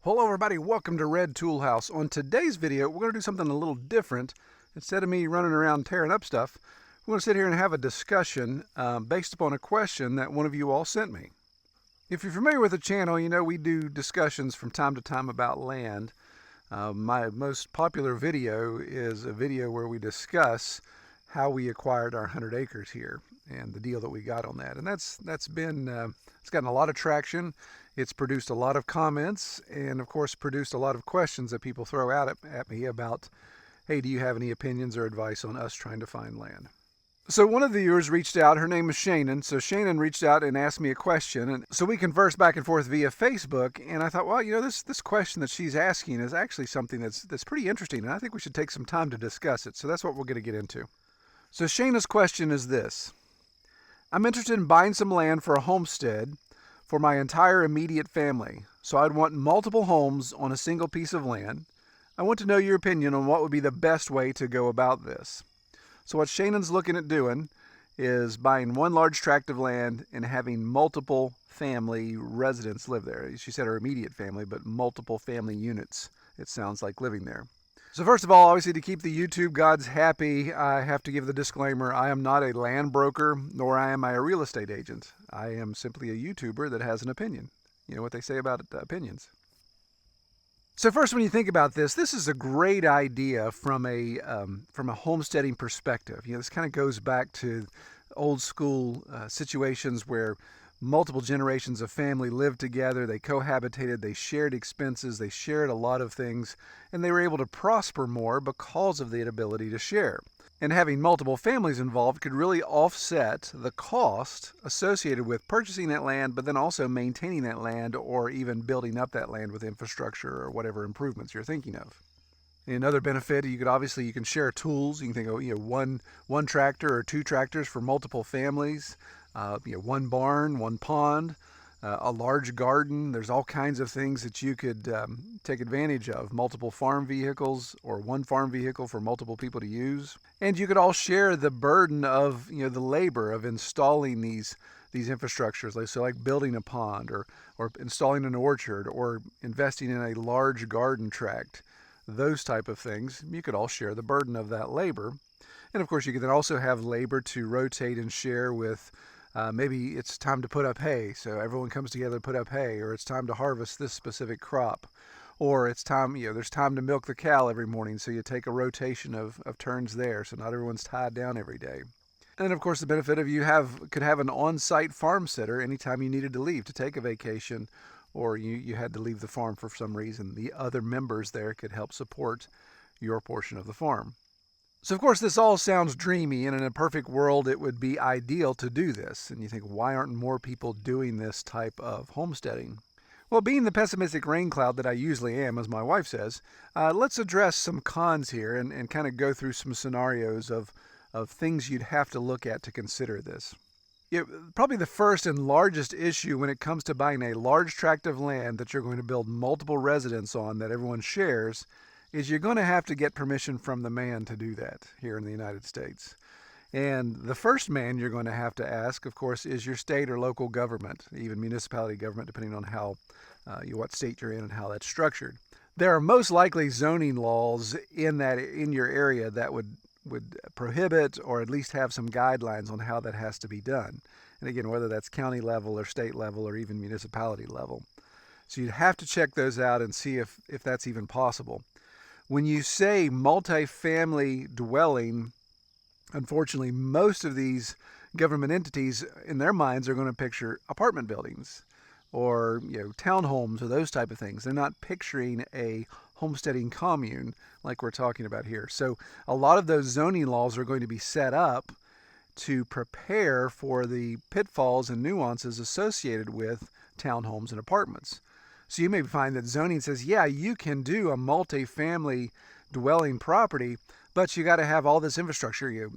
Hello everybody, welcome to Red Tool House. On today's video, we're going to do something a little different. Instead of me running around tearing up stuff, we're going to sit here and have a discussion based upon a question that one of you all sent me. If you're familiar with the channel, you know we do discussions from time to time about land. My most popular video is a video where we discuss how we acquired our 100 acres here and the deal that we got on that. And that's been, it's gotten a lot of traction. It's produced a lot of comments and of course produced a lot of questions that people throw out at me about, hey, do you have any opinions or advice on us trying to find land? So one of the viewers reached out, her name is Shaynen. So Shaynen reached out and asked me a question. And so we conversed back and forth via Facebook. And I thought, well, you know, this question that she's asking is actually something that's pretty interesting. And I think we should take some time to discuss it. So that's what we're going to get into. So Shaynen's question is this. I'm interested in buying some land for a homestead for my entire immediate family. So I'd want multiple homes on a single piece of land. I want to know your opinion on what would be the best way to go about this. So what Shaynen's looking at doing is buying one large tract of land and having multiple family residents live there. She said her immediate family, but multiple family units, it sounds like, living there. So first of all, obviously to keep the YouTube gods happy, I have to give the disclaimer, I am not a land broker, nor am I a real estate agent. I am simply a YouTuber that has an opinion. You know what they say about opinions. So first, when you think about this is a great idea from a homesteading perspective. You know, this kind of goes back to old school situations where multiple generations of family lived together, they cohabitated, they shared expenses, they shared a lot of things, and they were able to prosper more because of the ability to share. And having multiple families involved could really offset the cost associated with purchasing that land, but then also maintaining that land or even building up that land with infrastructure or whatever improvements you're thinking of. Another benefit, you can share tools. You can think of one tractor or two tractors for multiple families. One barn, one pond, a large garden. There's all kinds of things that you could take advantage of. Multiple farm vehicles or one farm vehicle for multiple people to use. And you could all share the burden of the labor of installing these infrastructures, like building a pond or installing an orchard or investing in a large garden tract. Those type of things, you could all share the burden of that labor. And of course, you could then also have labor to rotate and share with. Maybe it's time to put up hay, so everyone comes together to put up hay, or it's time to harvest this specific crop, or it's time, there's time to milk the cow every morning, so you take a rotation of turns there, so not everyone's tied down every day. And then of course the benefit of could have an on-site farm sitter anytime you needed to leave to take a vacation, or you had to leave the farm for some reason. The other members there could help support your portion of the farm. So of course this all sounds dreamy, and in a perfect world it would be ideal to do this. And you think, why aren't more people doing this type of homesteading? Well, being the pessimistic rain cloud that I usually am, as my wife says, let's address some cons here and kind of go through some scenarios of things you'd have to look at to consider this. Probably the first and largest issue when it comes to buying a large tract of land that you're going to build multiple residences on that everyone shares is you're going to have to get permission from the man to do that here in the United States. And the first man you're going to have to ask, of course, is your state or local government, even municipality government, depending on what state you're in and how that's structured. There are most likely zoning laws in your area that would prohibit or at least have some guidelines on how that has to be done. And again, whether that's county level or state level or even municipality level. So you'd have to check those out and see if that's even possible. When you say multifamily dwelling, unfortunately, most of these government entities in their minds are going to picture apartment buildings or townhomes or those type of things. They're not picturing a homesteading commune like we're talking about here. So a lot of those zoning laws are going to be set up to prepare for the pitfalls and nuances associated with townhomes and apartments. So you may find that zoning says, yeah, you can do a multifamily dwelling property, but you got to have all this infrastructure,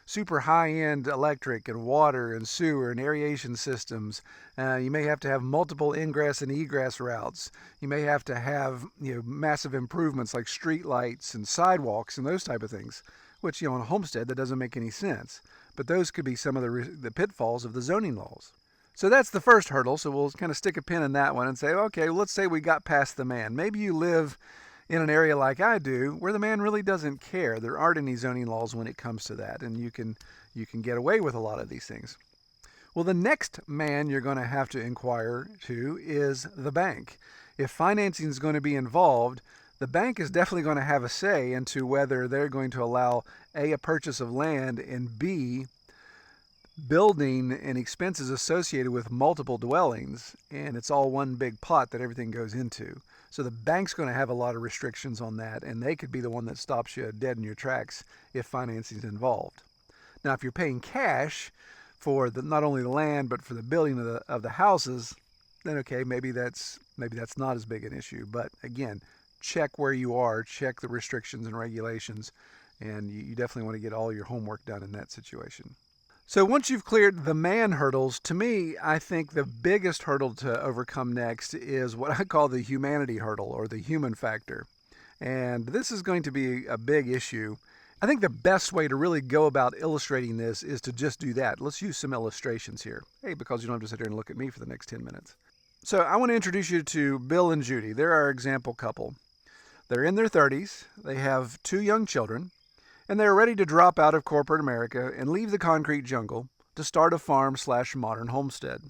super high-end electric and water and sewer and aeration systems. You may have to have multiple ingress and egress routes. You may have to have massive improvements like street lights and sidewalks and those type of things, which on a homestead that doesn't make any sense. But those could be some of the pitfalls of the zoning laws. So that's the first hurdle. So we'll kind of stick a pin in that one and say, okay, well, let's say we got past the man. Maybe you live in an area like I do where the man really doesn't care. There aren't any zoning laws when it comes to that, and you can get away with a lot of these things. Well, the next man you're going to have to inquire to is the bank. If financing is going to be involved, the bank is definitely going to have a say into whether they're going to allow A, a purchase of land, and B, building and expenses associated with multiple dwellings, and it's all one big pot that everything goes into. So the bank's going to have a lot of restrictions on that, and they could be the one that stops you dead in your tracks if financing is involved. Now, if you're paying cash for not only the land but for the building of the houses, then okay, maybe that's not as big an issue. But again, check where you are, check the restrictions and regulations, and you definitely want to get all your homework done in that situation. So once you've cleared the man hurdles, to me, I think the biggest hurdle to overcome next is what I call the humanity hurdle, or the human factor. And this is going to be a big issue. I think the best way to really go about illustrating this is to just do that. Let's use some illustrations here. Hey, because you don't have to sit here and look at me for the next 10 minutes. So I want to introduce you to Bill and Judy. They're our example couple. They're in their 30s. They have 2 young children. And they're ready to drop out of corporate America and leave the concrete jungle to start a farm/modern homestead.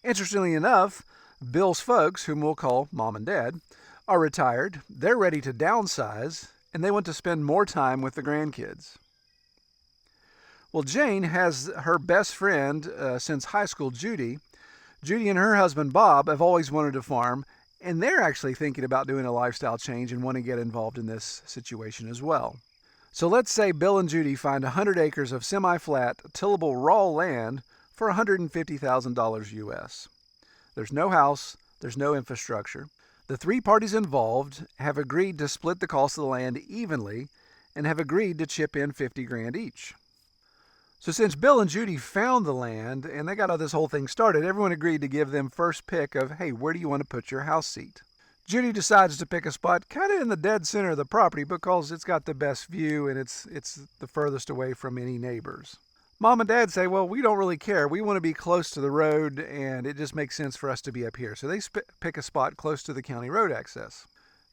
Interestingly enough, Bill's folks, whom we'll call Mom and Dad, are retired. They're ready to downsize, and they want to spend more time with the grandkids. Well, Jane has her best friend since high school, Judy. Judy and her husband, Bob, have always wanted to farm, and they're actually thinking about doing a lifestyle change and want to get involved in this situation as well. So let's say Bill and Judy find 100 acres of semi-flat, tillable raw land for $150,000 US. There's no house, there's no infrastructure. The 3 parties involved have agreed to split the cost of the land evenly and have agreed to chip in $50,000 each. So since Bill and Judy found the land and they got all this whole thing started, everyone agreed to give them first pick of, hey, where do you want to put your house seat? Judy decides to pick a spot kind of in the dead center of the property because it's got the best view and it's the furthest away from any neighbors. Mom and Dad say, well, we don't really care. We want to be close to the road and it just makes sense for us to be up here. So they pick a spot close to the county road access.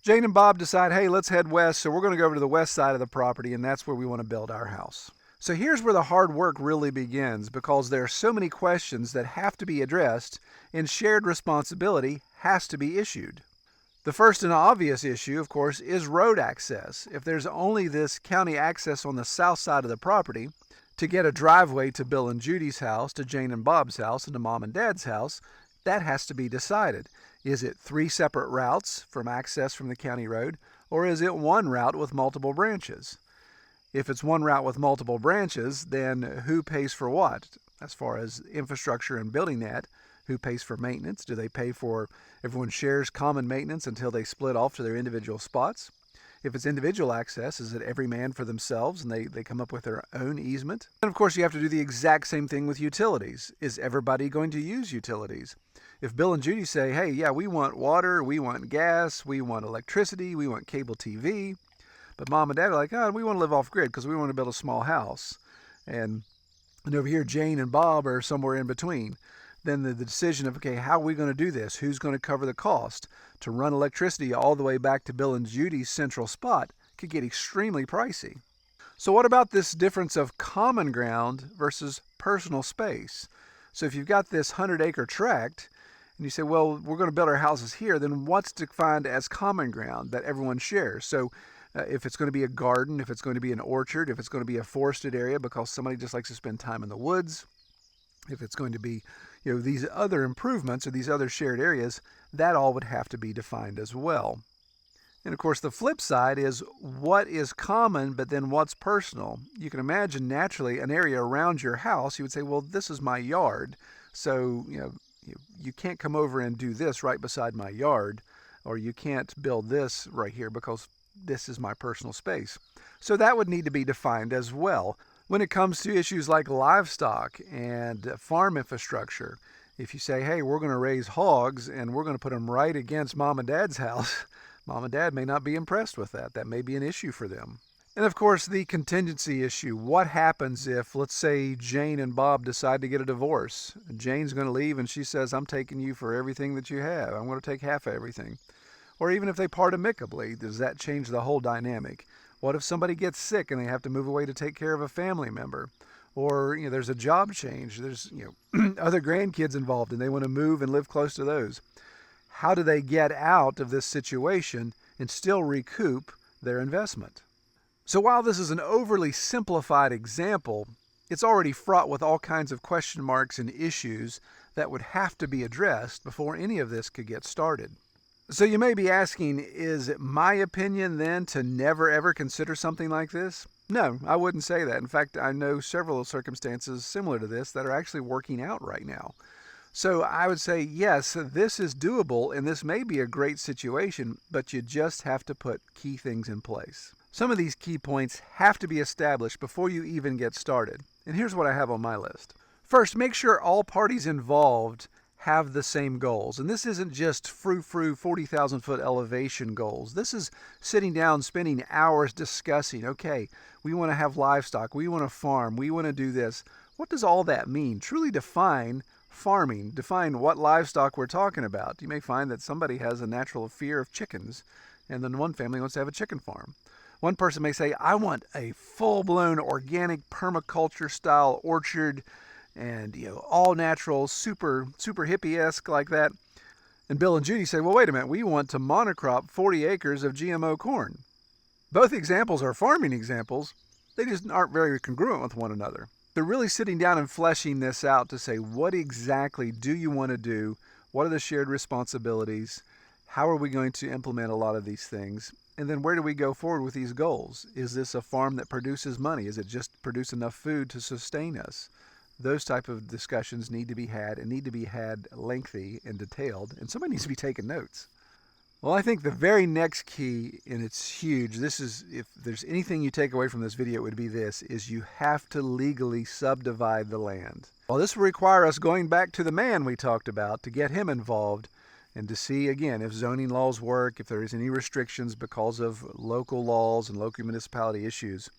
Jane and Bob decide, hey, let's head west. So we're going to go over to the west side of the property and that's where we want to build our house. So here's where the hard work really begins because there are so many questions that have to be addressed and shared responsibility has to be issued. The first and obvious issue, of course, is road access. If there's only this county access on the south side of the property, to get a driveway to Bill and Judy's house, to Jane and Bob's house, and to Mom and Dad's house, that has to be decided. Is it 3 separate routes from access from the county road, or is it one route with multiple branches? If it's one route with multiple branches, then who pays for what? As far as infrastructure and building that, who pays for maintenance? Do they pay for everyone shares common maintenance until they split off to their individual spots? If it's individual access, is it every man for themselves and they come up with their own easement? And of course, you have to do the exact same thing with utilities. Is everybody going to use utilities? If Bill and Judy say, hey, yeah, we want water, we want gas, we want electricity, we want cable TV, but Mom and Dad are like, oh, we want to live off grid because we want to build a small house. And over here, Jane and Bob are somewhere in between. Then the decision of, okay, how are we going to do this? Who's going to cover the cost? To run electricity all the way back to Bill and Judy's central spot could get extremely pricey. So what about this difference of common ground versus personal space? So if you've got this 100-acre tract, and you say, well, we're going to build our houses here, then what's defined as common ground that everyone shares? So if it's going to be a garden, if it's going to be an orchard, if it's going to be a forested area because somebody just likes to spend time in the woods, if it's going to be, these other improvements or these other shared areas, that all would have to be defined as well. And of course, the flip side is what is common, but then what's personal. You can imagine naturally an area around your house, you would say, well, this is my yard. So, you can't come over and do this right beside my yard, or you can't build this right here because this is my personal space. So that would need to be defined as well. When it comes to issues like livestock and farm infrastructure, if you say, hey, we're going to raise hogs and we're going to put them right against Mom and Dad's house, Mom and Dad may not be impressed with that. That may be an issue for them. And of course, the contingency issue. What happens if, let's say, Jane and Bob decide to get a divorce? Jane's going to leave and she says, I'm taking you for everything that you have. I'm going to take half of everything. Or even if they part amicably, does that change the whole dynamic? What if somebody gets sick and they have to move away to take care of a family member? Or there's a job change. There's other grandkids involved and they want to move and live close to those. How do they get out of this situation and still recoup their investment? So while this is an overly simplified example, it's already fraught with all kinds of question marks and issues that would have to be addressed before any of this could get started. So you may be asking, is it my opinion then to never ever consider something like this? No, I wouldn't say that. In fact, I know several circumstances similar to this that are actually working out right now. So I would say, yes, this is doable and this may be a great situation, but you just have to put key things in place. Some of these key points have to be established before you even get started. And here's what I have on my list. First, make sure all parties involved have the same goals. And this isn't just frou-frou 40,000 foot elevation goals. This is sitting down, spending hours discussing, okay, we want to have livestock, we want to farm, we want to do this. What does all that mean? Truly define farming, define what livestock we're talking about. You may find that somebody has a natural fear of chickens, and then one family wants to have a chicken farm. One person may say, I want a full-blown organic permaculture style orchard and all natural, super hippie-esque like that. And Bill and Judy say, well, wait a minute, we want to monocrop 40 acres of GMO corn. Both examples are farming examples. They just aren't very congruent with one another. They're really sitting down and fleshing this out to say, what exactly do you want to do? What are the shared responsibilities? How are we going to implement a lot of these things? And then where do we go forward with these goals? Is this a farm that produces money? Is it just produce enough food to sustain us? Those type of discussions need to be had and need to be had lengthy and detailed, and somebody needs to be taking notes. Well, I think the very next key, and it's huge, this is, if there's anything you take away from this video, it would be this, is you have to legally subdivide the land. Well, this will require us going back to the man we talked about to get him involved and to see, again, if zoning laws work, if there is any restrictions because of local laws and local municipality issues.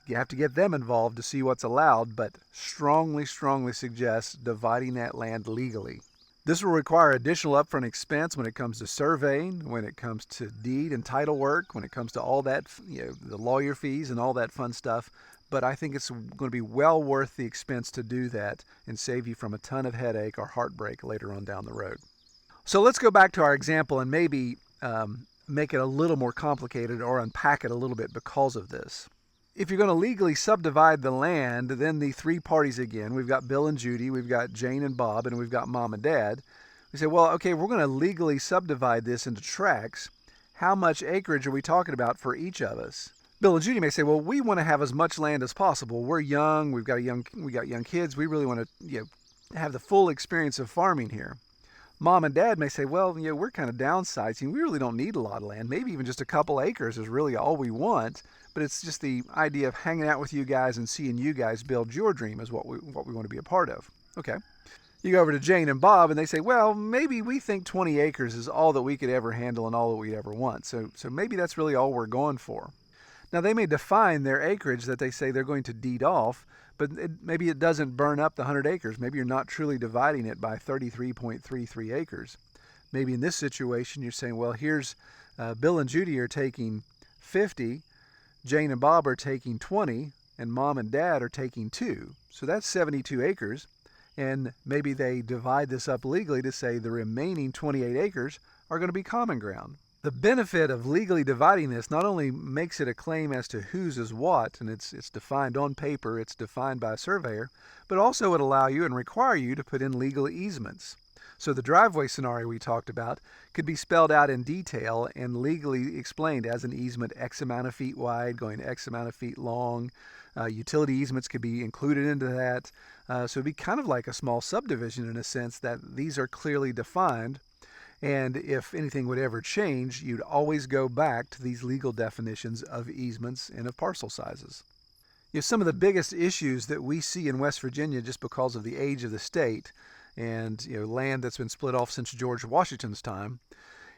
You have to get them involved to see what's allowed, but strongly suggest dividing that land legally. This will require additional upfront expense when it comes to surveying, when it comes to deed and title work, when it comes to all that, the lawyer fees and all that fun stuff. But I think it's going to be well worth the expense to do that and save you from a ton of headache or heartbreak later on down the road. So let's go back to our example and maybe make it a little more complicated or unpack it a little bit because of this. If you're going to legally subdivide the land, then the three parties again, we've got Bill and Judy, we've got Jane and Bob, and we've got Mom and Dad. We say, well, okay, we're going to legally subdivide this into tracts. How much acreage are we talking about for each of us? Bill and Judy may say, well, we want to have as much land as possible. We're young, we got young kids, we really want to have the full experience of farming here. Mom and Dad may say, well, we're kind of downsizing. We really don't need a lot of land. Maybe even just a couple acres is really all we want. But it's just the idea of hanging out with you guys and seeing you guys build your dream is what we want to be a part of. Okay. You go over to Jane and Bob and they say, well, maybe we think 20 acres is all that we could ever handle and all that we'd ever want. So maybe that's really all we're going for. Now, they may define their acreage that they say they're going to deed off, but maybe it doesn't burn up the 100 acres. Maybe you're not truly dividing it by 33.33 acres. Maybe in this situation, you're saying, well, here's Bill and Judy are taking 50, Jane and Bob are taking 20, and Mom and Dad are taking 2. So that's 72 acres. And maybe they divide this up legally to say the remaining 28 acres are going to be common ground. The benefit of legally dividing this not only makes it a claim as to whose is what, and it's defined on paper, it's defined by a surveyor, but also would allow you and require you to put in legal easements. So the driveway scenario we talked about could be spelled out in detail and legally explained as an easement X amount of feet wide, going X amount of feet long. Utility easements could be included into that. So it'd be kind of like a small subdivision in a sense that these are clearly defined. And if anything would ever change, you'd always go back to these legal definitions of easements and of parcel sizes. Some of the biggest issues that we see in West Virginia just because of the age of the state and land that's been split off since George Washington's time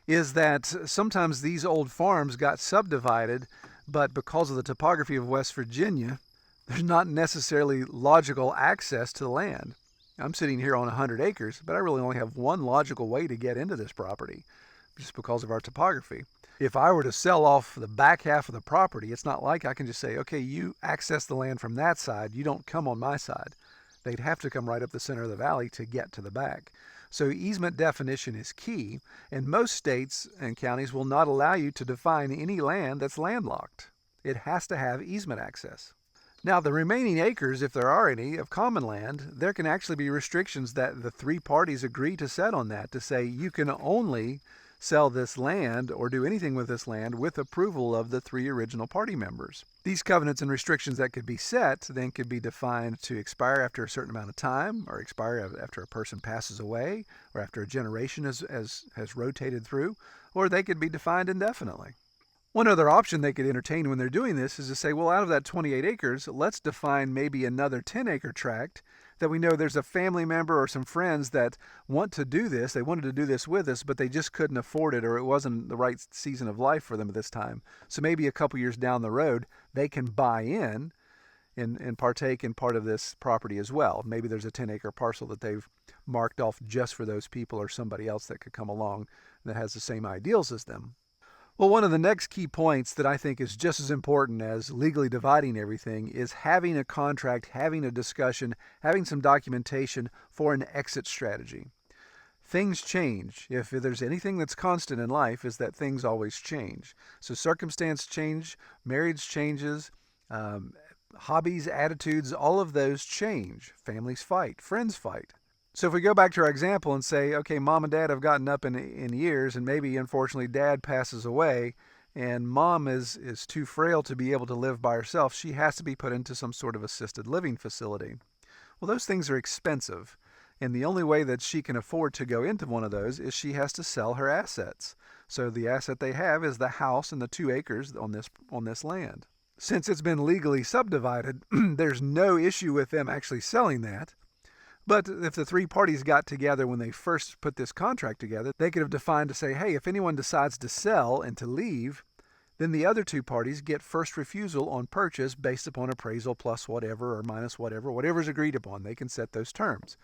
is that sometimes these old farms got subdivided But because of the topography of West Virginia, there's not necessarily logical access to the land. I'm sitting here on 100 acres, but I really only have one logical way to get into this property just because of our topography. If I were to sell off the back half of the property, it's not like I can just say, okay, you access the land from that side, you don't come on my side. They'd have to come right up the center of the valley to get to the back. So easement definition is key, and most states and counties will not allow you to define any land that's landlocked. It has to have easement access. Now, the remaining acres, if there are any, of common land, there can actually be restrictions that the three parties agree to set on that, to say you can only sell this land or do anything with this land with approval of the three original party members. These covenants and restrictions that could be set then could be defined to expire after a certain amount of time, or expire after a person passes away, or after a generation has rotated through, or they could be defined indefinitely. One other option they could entertain when they're doing this is to say, well, out of that 28 acres, let's define maybe another 10-acre tract that we know there's a family member or some friends that want to do this. They wanted to do this with us, but they just couldn't afford it, or it wasn't the right season of life for them at this time. So maybe a couple years down the road, they can buy in and partake in part of this property as well. Maybe there's a 10-acre parcel that they've marked off just for those people or somebody else that could come along that has the same ideals as them. Well, one of the next key points that I think is just as important as legally dividing everything is having a contract, having a discussion, having some documentation for an exit strategy. Things change. If there's anything that's constant in life, is that things always change. So circumstance change, marriage changes, hobbies, attitudes, all of those change. Families fight, friends fight. So if we go back to our example and say, okay, mom and dad have gotten up in years, and maybe unfortunately dad passes away, and mom is too frail to be able to live by herself, she has to be put into some sort of assisted living facility. Well, those things are expensive, and the only way that she can afford to go into one of those is she has to sell her assets. So the asset they have is the house and the 2 acres on this land. Since it's been legally subdivided, there's no issue with them actually selling that. But if the three parties got together when they first put this contract together, they could have defined to say, hey, if anyone decides to sell and to leave, then the other 2 parties get first refusal on purchase based upon appraisal plus whatever or minus whatever's agreed upon. They can set those terms.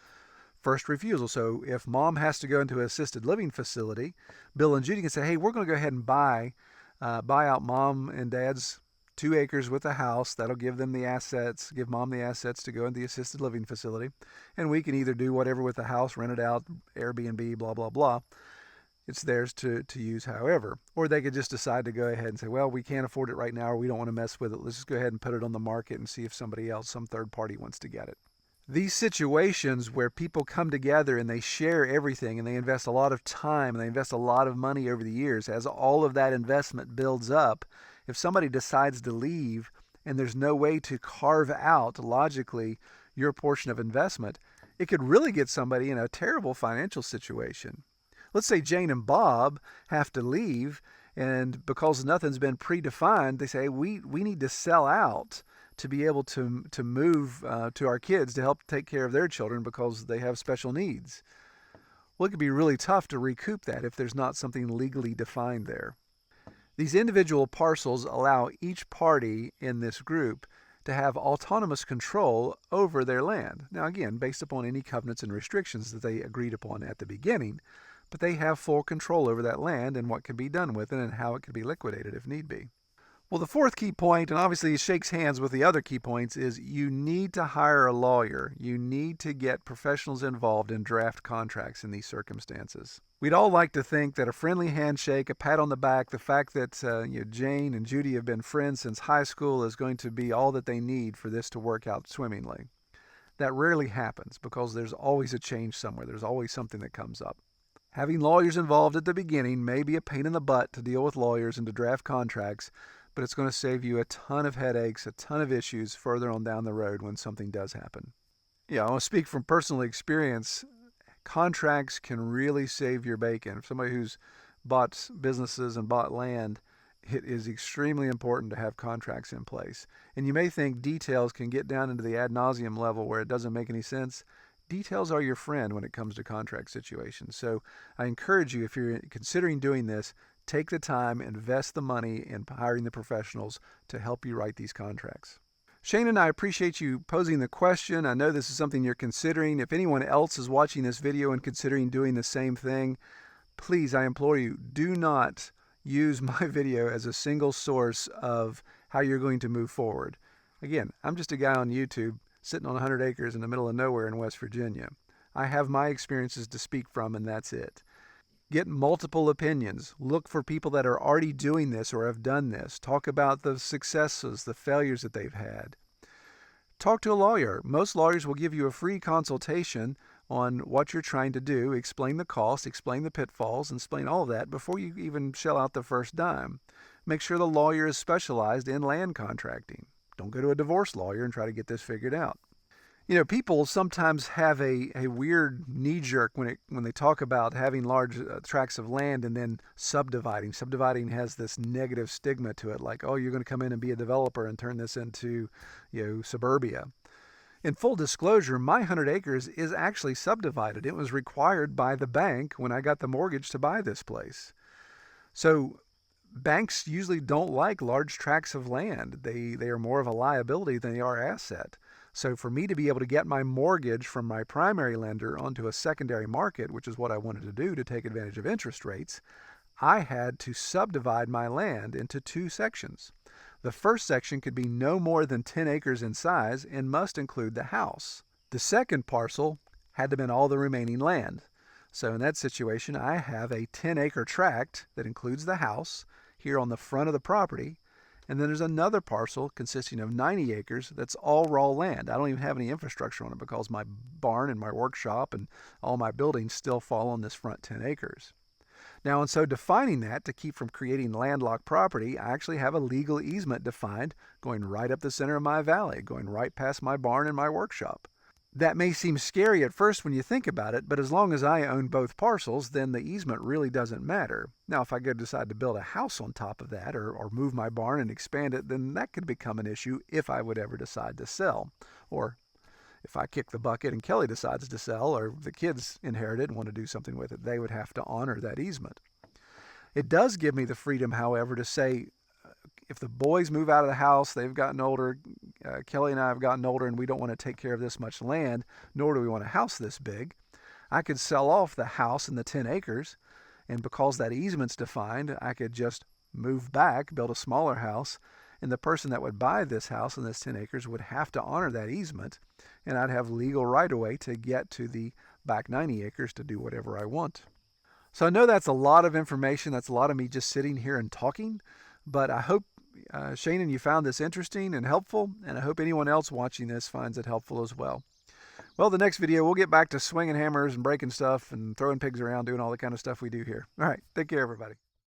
First refusal. So if mom has to go into an assisted living facility, Bill and Judy can say, hey, we're going to go ahead and buy out mom and dad's 2 acres with a house. That'll give them the assets, give mom the assets to go into the assisted living facility. And we can either do whatever with the house, rent it out, Airbnb, blah, blah, blah. It's theirs to use however. Or they could just decide to go ahead and say, well, we can't afford it right now, or we don't want to mess with it. Let's just go ahead and put it on the market and see if somebody else, some third party wants to get it. These situations where people come together and they share everything and they invest a lot of time and they invest a lot of money over the years, as all of that investment builds up, if somebody decides to leave and there's no way to carve out logically your portion of investment, it could really get somebody in a terrible financial situation. Let's say Jane and Bob have to leave, and because nothing's been predefined, they say, we need to sell out to be able to move to our kids to help take care of their children because they have special needs. Well, it could be really tough to recoup that if there's not something legally defined there. These individual parcels allow each party in this group to have autonomous control over their land. Now, again, based upon any covenants and restrictions that they agreed upon at the beginning, but they have full control over that land and what can be done with it and how it can be liquidated if need be. Well, the fourth key point, and obviously it shakes hands with the other key points, is you need to hire a lawyer. You need to get professionals involved in draft contracts in these circumstances. We'd all like to think that a friendly handshake, a pat on the back, the fact that Jane and Judy have been friends since high school is going to be all that they need for this to work out swimmingly. That rarely happens because there's always a change somewhere. There's always something that comes up. Having lawyers involved at the beginning may be a pain in the butt to deal with lawyers and to draft contracts, but it's going to save you a ton of headaches, a ton of issues further on down the road when something does happen. Yeah, I want to speak from personal experience. Contracts can really save your bacon. For somebody who's bought businesses and bought land, it is extremely important to have contracts in place. And you may think details can get down into the ad nauseum level where it doesn't make any sense. Details are your friend when it comes to contract situations. So I encourage you, if you're considering doing this, take the time, invest the money in hiring the professionals to help you write these contracts. Shaynen, I appreciate you posing the question. I know this is something you're considering. If anyone else is watching this video and considering doing the same thing, please, I implore you, do not use my video as a single source of how you're going to move forward. Again, I'm just a guy on YouTube sitting on 100 acres in the middle of nowhere in West Virginia. I have my experiences to speak from, and that's it. Get multiple opinions. Look for people that are already doing this or have done this. Talk about the successes, the failures that they've had. Talk to a lawyer. Most lawyers will give you a free consultation on what you're trying to do, explain the cost, explain the pitfalls, and explain all of that before you even shell out the first dime. Make sure the lawyer is specialized in land contracting. Don't go to a divorce lawyer and try to get this figured out. You know, people sometimes have a weird knee-jerk when they talk about having large tracts of land and then subdividing. Subdividing has this negative stigma to it, like, oh, you're going to come in and be a developer and turn this into, suburbia. In full disclosure, my 100 acres is actually subdivided. It was required by the bank when I got the mortgage to buy this place. So banks usually don't like large tracts of land. They are more of a liability than they are asset. So for me to be able to get my mortgage from my primary lender onto a secondary market, which is what I wanted to do to take advantage of interest rates, I had to subdivide my land into 2 sections. The first section could be no more than 10 acres in size and must include the house. The second parcel had to have been all the remaining land. So in that situation, I have a 10-acre tract that includes the house here on the front of the property, and then there's another parcel consisting of 90 acres that's all raw land. I don't even have any infrastructure on it because my barn and my workshop and all my buildings still fall on this front 10 acres. Now, and so defining that to keep from creating landlocked property, I actually have a legal easement defined going right up the center of my valley, going right past my barn and my workshop. That may seem scary at first when you think about it, but as long as I own both parcels, then the easement really doesn't matter. Now, if I go decide to build a house on top of that or move my barn and expand it, then that could become an issue if I would ever decide to sell. Or if I kick the bucket and Kelly decides to sell, or the kids inherit it and want to do something with it, they would have to honor that easement. It does give me the freedom, however, to say, if the boys move out of the house, they've gotten older, Kelly and I have gotten older, and we don't want to take care of this much land, nor do we want a house this big, I could sell off the house and the 10 acres, and because that easement's defined, I could just move back, build a smaller house, and the person that would buy this house and this 10 acres would have to honor that easement, and I'd have legal right-of-way to get to the back 90 acres to do whatever I want. So I know that's a lot of information. That's a lot of me just sitting here and talking, but I hope, Shaynen, you found this interesting and helpful, and I hope anyone else watching this finds it helpful as well. Well, the next video, we'll get back to swinging hammers and breaking stuff and throwing pigs around, doing all the kind of stuff we do here. All right, take care, everybody.